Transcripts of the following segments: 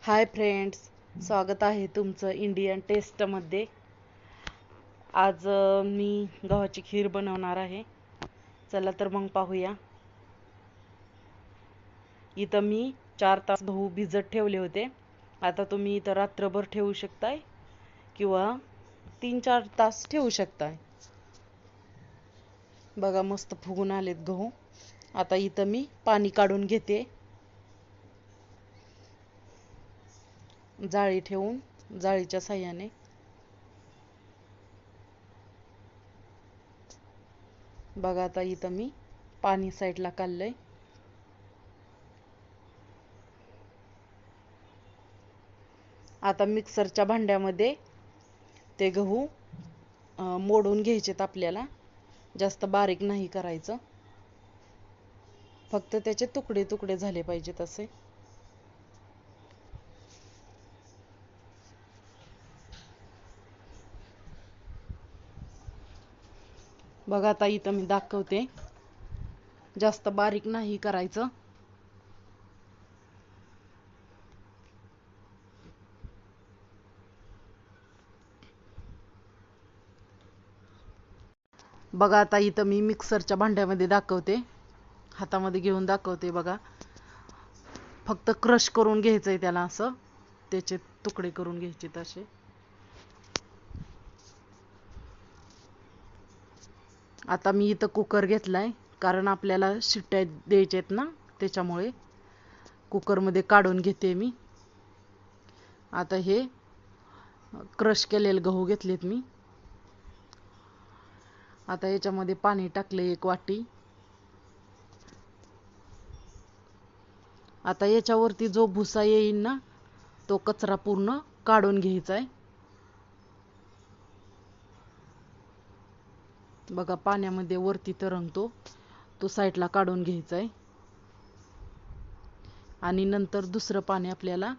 Hi friends, स्वागत आहे तुमचं इंडियन टेस्टमध्ये. आज मी गव्हाची खीर बनवणार आहे. चला तर मग पाहूया. इथं मी 4 तास गहू भिजत ठेवले होते. आता तुम्ही इथं रात्रभर ठेवू शकताय किंवा 3-4 तास ठेवू शकताय. बघा मस्त फुगून आलेत गहू. आता इथं मी पाणी काढून घेते. जाळी ठेवून जाळीच्या साह्याने बघा आता इथं मी पाणी साईडला काढलंय. आता मिक्सरच्या भांड्यामध्ये ते गहू मोडून घ्यायचेत आपल्याला. जास्त बारीक नाही करायचं, फक्त त्याचे तुकडे तुकडे झाले पाहिजेत असे. बघा आता इथं मी दाखवते, जास्त बारीक नाही करायचं. बघा आता इथं मी मिक्सरच्या भांड्यामध्ये दाखवते, हातामध्ये घेऊन दाखवते. बघा फक्त क्रश करून घ्यायचंय त्याला, असं त्याचे तुकडे करून घ्यायचे तसे. आता मी इथं कुकर घेतलाय, कारण आपल्याला शिट्ट्या द्यायच्यात ना, त्याच्यामुळे कुकरमध्ये काढून घेते मी. आता हे क्रश केलेले गहू घेतलेत मी. आता याच्यामध्ये पाणी टाकले 1 वाटी. आता याच्यावरती जो भुसा येईल ना, तो कचरा पूर्ण काढून घ्यायचा आहे. बघा पाण्यामध्ये वरती तरंगतो, तो साईडला काढून घ्यायचा आहे. आणि नंतर दुसरं पाणी आपल्याला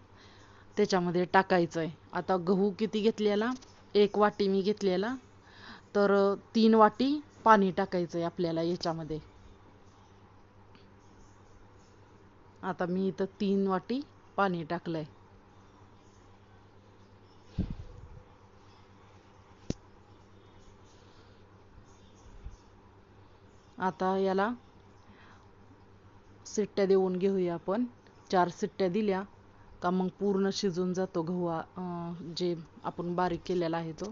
त्याच्यामध्ये टाकायचं आहे. आता गहू किती घेतलेला, 1 वाटी मी घेतलेला, तर 3 वाटी पाणी टाकायचं आहे आपल्याला याच्यामध्ये. आता मी इथं 3 वाटी पाणी टाकलंय. आता याला शिट्ट्या देऊन घेऊया आपण. 4 शिट्ट्या दिल्या का मग पूर्ण शिजून जातो गहू, जे आपण बारीक केलेला आहे तो.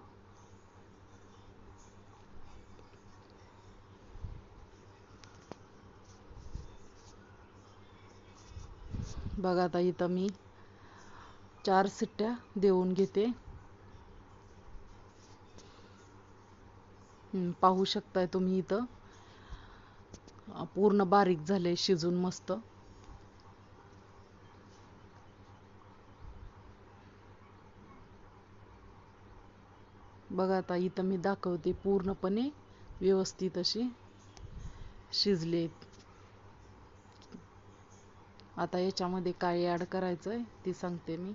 बघा आता इथं मी 4 शिट्ट्या देऊन घेते. पाहू शकताय तुम्ही इथं पूर्ण बारीक झाले शिजून मस्त. बघा आता इथं मी दाखवते, पूर्णपणे व्यवस्थित अशी शिजलेत. आता याच्यामध्ये काय ॲड करायचंय ते सांगते मी.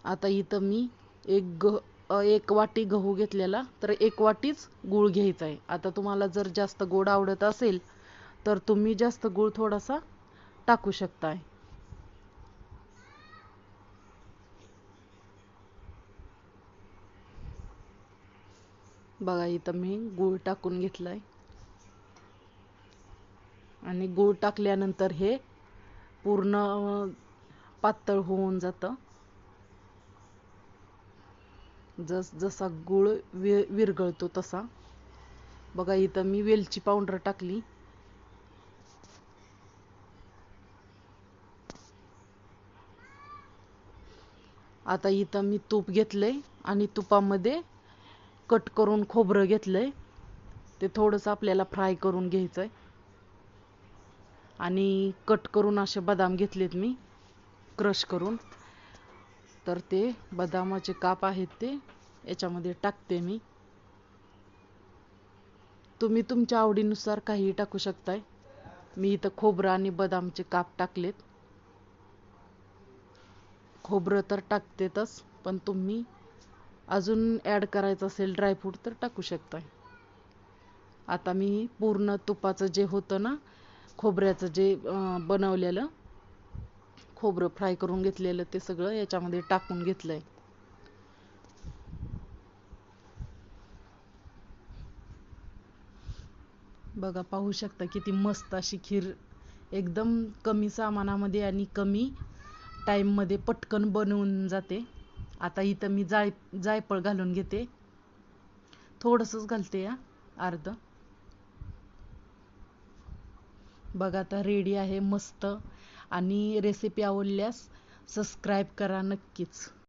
आता इथं मी 1 वाटी गहू घेतलेला, तर 1 वाटीच गूळ घ्यायचा आहे. आता तुम्हाला जर जास्त गोड आवडत असेल तर तुम्ही जास्त गूळ थोडासा टाकू शकताय. बघा इथं मी गूळ टाकून घेतलाय. आणि गूळ टाकल्यानंतर हे पूर्ण पातळ होऊन जातं. जसा गूळ विरघळतो तसा. बघा इथं मी वेलची पावडर टाकली. आता इथं मी तूप घेतलंय आणि तुपामध्ये कट करून खोबरं घेतलंय. ते थोडंसं आपल्याला फ्राय करून घ्यायचंय. आणि कट करून असे बदाम घेतलेत मी, क्रश करून. तर ते बदामाचे काप आहेत ते याच्यामध्ये टाकते मी. तुम्ही तुमच्या आवडीनुसार काहीही टाकू शकताय. मी इथं खोबरं आणि बदामचे काप टाकलेत. खोबरं तर टाकतेतच, पण तुम्ही अजून ॲड करायचं असेल ड्रायफ्रूट तर टाकू शकताय. आता मी पूर्ण तुपाचं जे होतं ना, खोबऱ्याचं जे बनवलेलं खोबरं फ्राय करून घेतलेलं ते सगळं याच्यामध्ये टाकून घेतलंय. बघा, पाहू शकता किती मस्त अशी खीर, एकदम कमी सामानामध्ये आणि कमी टाईममध्ये पटकन बनवून जाते. आता इथं मी जायफळ घालून घेते, थोडंसंच घालते या, अर्ध. बघा आता रेडी आहे मस्त. आणि रेसिपी आवडल्यास सबस्क्राईब करा नक्कीच.